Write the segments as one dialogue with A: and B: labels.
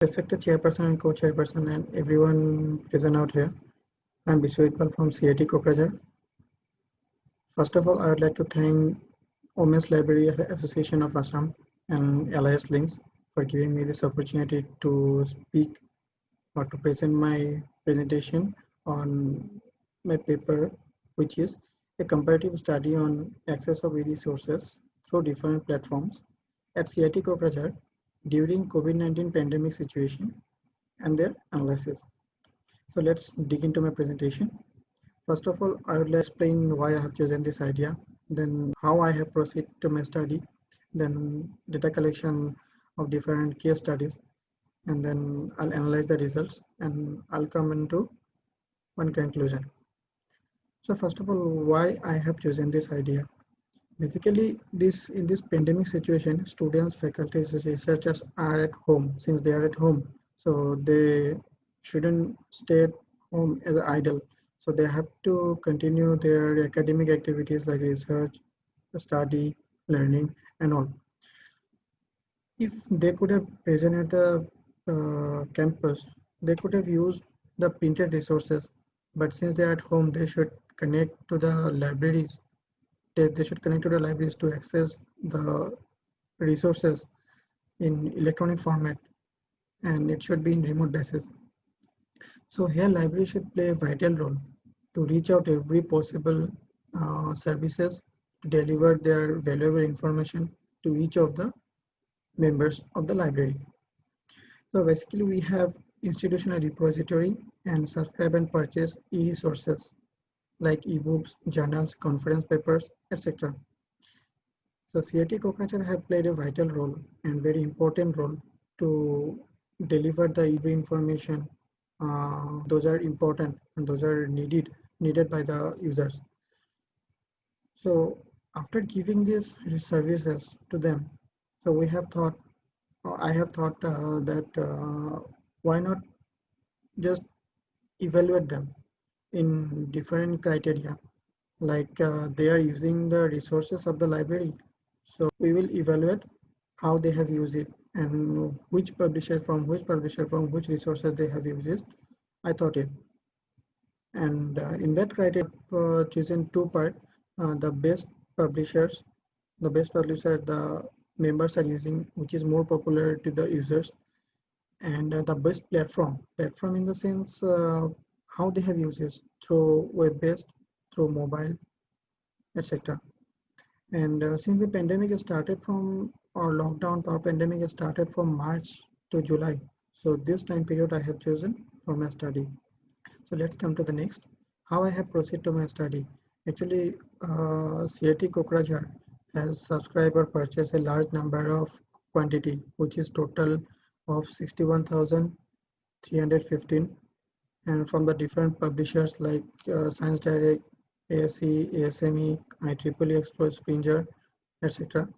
A: Respected chairperson and co-chairperson and everyone present out here. I'm Vishwekal from CIT Kokrajhar. First of all, I would like to thank Women's Library Association of Assam and LIS Links for giving me this opportunity to speak or to present my presentation on my paper, which is a comparative study on access of e-resources through different platforms at CIT Kokrajhar during COVID-19 pandemic situation and their analysis. So let's dig into my presentation. First of all, I would like to explain why I have chosen this idea, then how I have proceeded to my study, then data collection of different case studies, and then I'll analyze the results and I'll come into one conclusion. So first of all, why I have chosen this idea. Basically, in this pandemic situation, students, faculties, researchers are at home. Since they are at home, so they shouldn't stay at home as idle. So they have to continue their academic activities like research, study, learning, and all. If they could have present at the campus, they could have used the printed resources. But since they are at home, they should connect to the libraries. They should connect to the libraries to access the resources in electronic format, and it should be in remote basis. So here library should play a vital role to reach out every possible services to deliver their valuable information to each of the members of the library. So basically we have institutional repository and subscribe and purchase e-resources like ebooks, journals, conference papers, etc. So CIT Kokrajhar have played a vital role and very important role to deliver the information. Those are important and those are needed by the users. So after giving these services to them, so we have thought, I have thought that why not just evaluate them in different criteria, like they are using the resources of the library. So we will evaluate how they have used it and which publisher, from which resources they have used it. I thought it. And in that criteria, chosen two part, the best publishers, the members are using, which is more popular to the users, and the best platform in the sense how they have used it, through web-based, through mobile, etc. And since the pandemic has started from, or lockdown or pandemic has started from March to July, so this time period I have chosen for my study. So let's come to the next, how I have proceeded to my study. Actually, CIT Kokrajhar has subscribed or purchased a large number of quantity, which is total of 61,315, and from the different publishers like Science Direct, ASE, ASME, IEEE Explore, Springer, etc.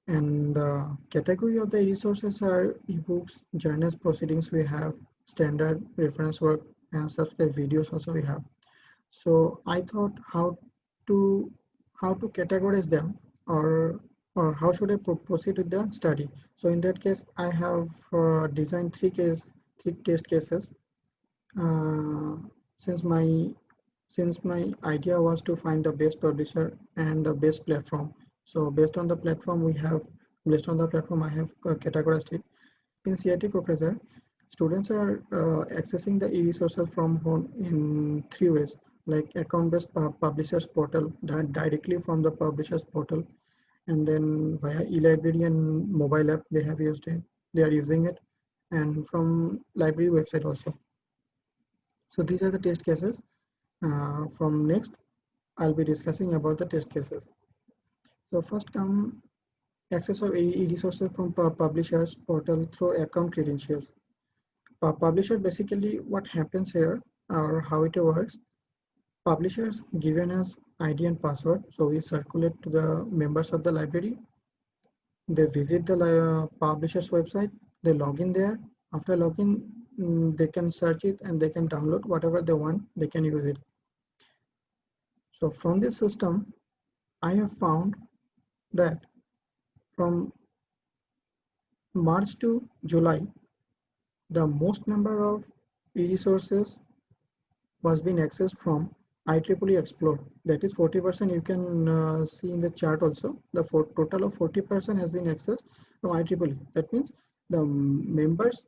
A: And the category of the resources are ebooks, journals, proceedings we have, standard reference work, and subscribe videos also we have. So I thought to how to categorize them, or how should I proceed with the study. So in that case, I have designed three test cases. Uh, since my idea was to find the best publisher and the best platform. So based on the platform I have categorized it. In CIT Kokrajhar, students are accessing the e-resources from home in three ways, like account-based publishers portal, that directly from the publishers portal, and then via e-library and mobile app they are using it, and from library website also. So these are the test cases. From next, I'll be discussing about the test cases. So first come access of e-resources from publishers portal through account credentials. Publisher, basically what happens here or how it works, publishers given us ID and password, so we circulate to the members of the library. They visit the publisher's website, they log in there. After login, they can search it and they can download whatever they want, they can use it. So from this system, I have found that from March to July, the most number of e-resources was being accessed from IEEE Explore. That is 40%. You can see in the chart also. The total of 40% has been accessed from IEEE. That means the members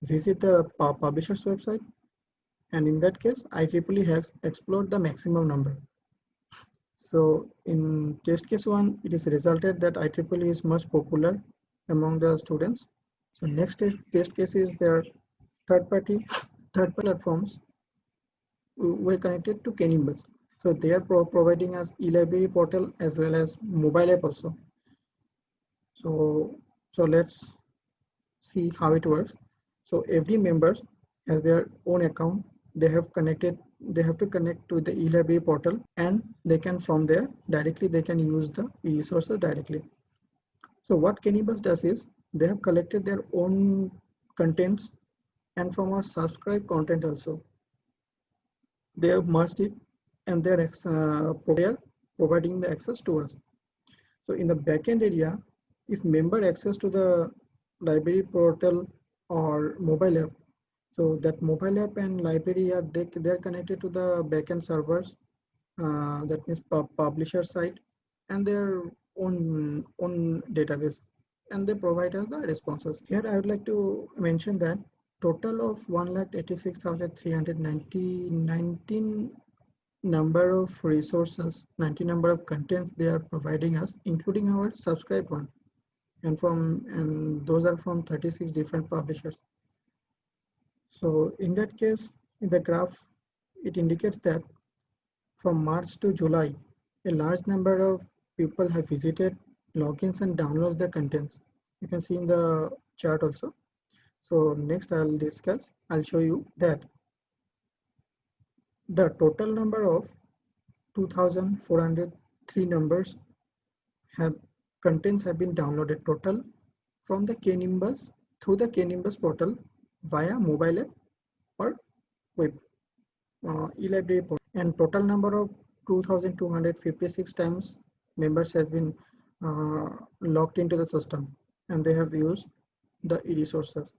A: visit the publisher's website, and in that case, IEEE has explored the maximum number. So in test case 1, it is resulted that IEEE is much popular among the students. So next test case is their third-party platforms were connected to Canibus. So they are providing us e-library portal as well as mobile app also. So let's see how it works. So every members has their own account. They have to connect to the e-library portal, and they can from there directly they can use the e-resources directly. So what Canibus does is they have collected their own contents, and from our subscribed content also they have merged it, and they are providing the access to us. So in the backend area, if member access to the library portal or mobile app, so that mobile app and library are they're connected to the backend servers, that means publisher side, and their own database, and they provide us the responses. Here I would like to mention that total of 1,86,319 number of resources, 90 number of contents they are providing us, including our subscribed one, and those are from 36 different publishers. So in that case, in the graph, it indicates that from March to July, a large number of people have visited, logins, and downloads the contents. You can see in the chart also. So next I'll show you that the total number of 2,403 numbers contents have been downloaded total from the Knimbus through the Knimbus portal via mobile app or web e-library portal, and total number of 2,256 times members has been logged into the system, and they have used the e-resources.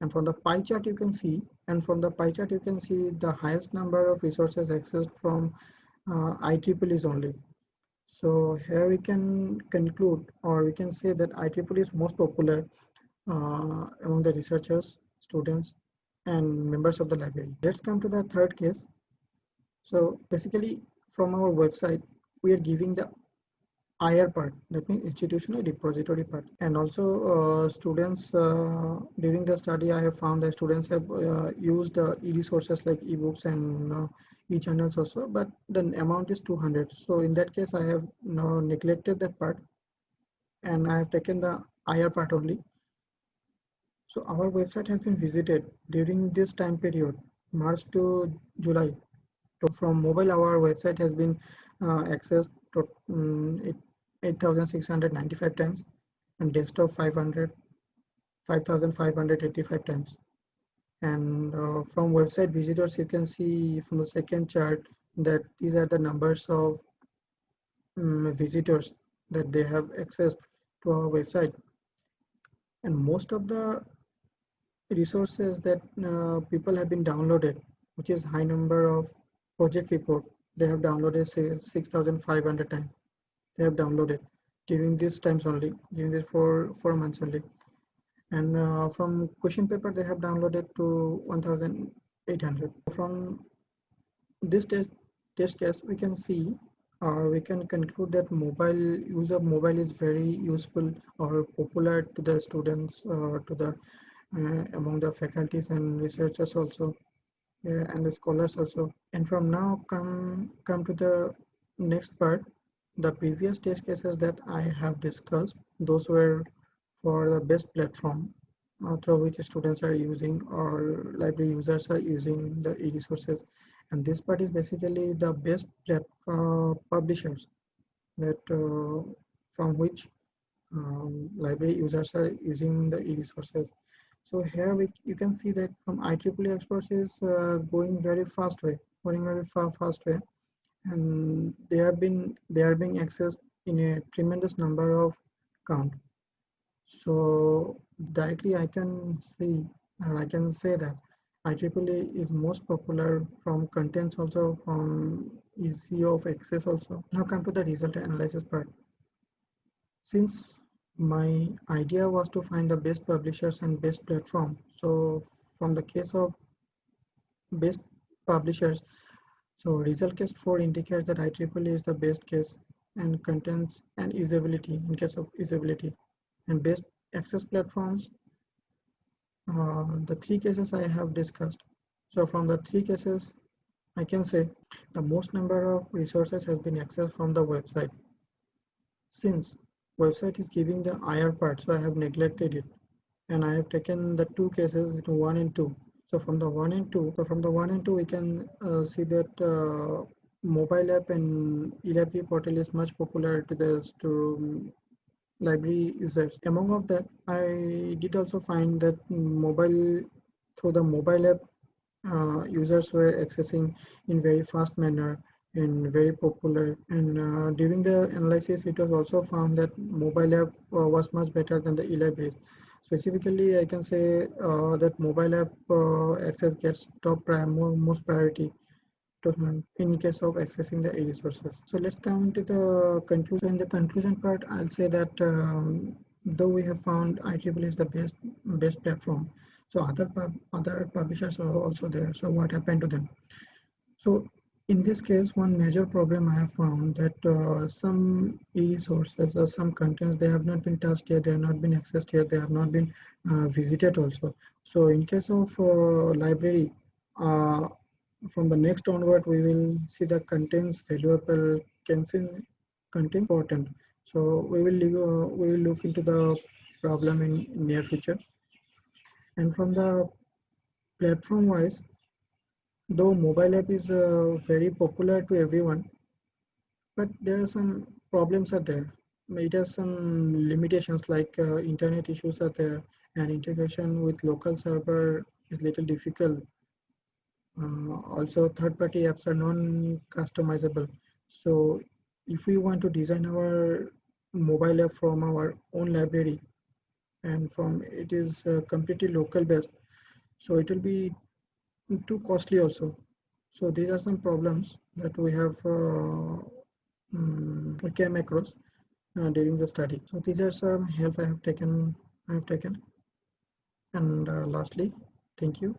A: And from the pie chart you can see, the highest number of resources accessed from IEEE only. So here we can conclude, or we can say that IEEE is most popular among the researchers, students, and members of the library. Let's come to the third case. So basically from our website, we are giving the IR part, that means institutional repository part, and also students during the study I have found that students have used e-resources like ebooks and e-journals also, but the amount is 200. So in that case I have now neglected that part, and I have taken the IR part only. So our website has been visited during this time period, March to July. So from mobile, our website has been accessed to 8,695 times, and desktop 5,585 times. And from website visitors, you can see from the second chart that these are the numbers of visitors that they have accessed to our website. And most of the resources that people have been downloaded, which is high number of project report, they have downloaded 6,500 times. They have downloaded during these times only, during these four months only. And from question paper, they have downloaded to 1,800. From this test case, we can see, or we can conclude that use of mobile is very useful or popular to the students, to the among the faculties and researchers also, and the scholars also. And from now come to the next part. The previous test cases that I have discussed, those were for the best platform through which students are using or library users are using the e-resources. And this part is basically the best publishers that from which library users are using the e-resources. So here you can see that from IEEE Explore is going very fast way, fast way, and they are being accessed in a tremendous number of count. So directly I can see, or I can say that IEEE is most popular from contents, also from easy of access also. Now come to the result analysis part. Since my idea was to find the best publishers and best platform, so from the case of best publishers, so result case 4 indicates that IEEE is the best case and contents and usability in case of usability, and best access platforms, the three cases I have discussed. So from the three cases, I can say the most number of resources has been accessed from the website. Since website is giving the IR part, so I have neglected it, and I have taken the two cases into 1 and 2. So from the 1 and 2, we can see that mobile app and e-library portal is much popular to library users. Among of that, I did also find that through the mobile app, users were accessing in very fast manner and very popular. And during the analysis, it was also found that mobile app was much better than the e-libraries. Specifically, I can say that mobile app access gets most priority in case of accessing the resources. So let's come to the conclusion. In the conclusion part, I'll say that though we have found IEEE is the best platform, so other publishers are also there. So what happened to them? So in this case, one major problem I have found that some e-resources or some contents, they have not been touched yet, they have not been accessed yet, they have not been visited also. So in case of library, uh, from the next onward, we will see the contents valuable, content important. So we will look into the problem in near future. And from the platform wise, though mobile app is very popular to everyone, but there are some problems are there. It has some limitations like internet issues are there, and integration with local server is little difficult. Also, third-party apps are non-customizable. So if we want to design our mobile app from our own library and from it is completely local based, so it will be too costly also. So these are some problems that we came across during the study. So these are some help I have taken. And lastly, thank you.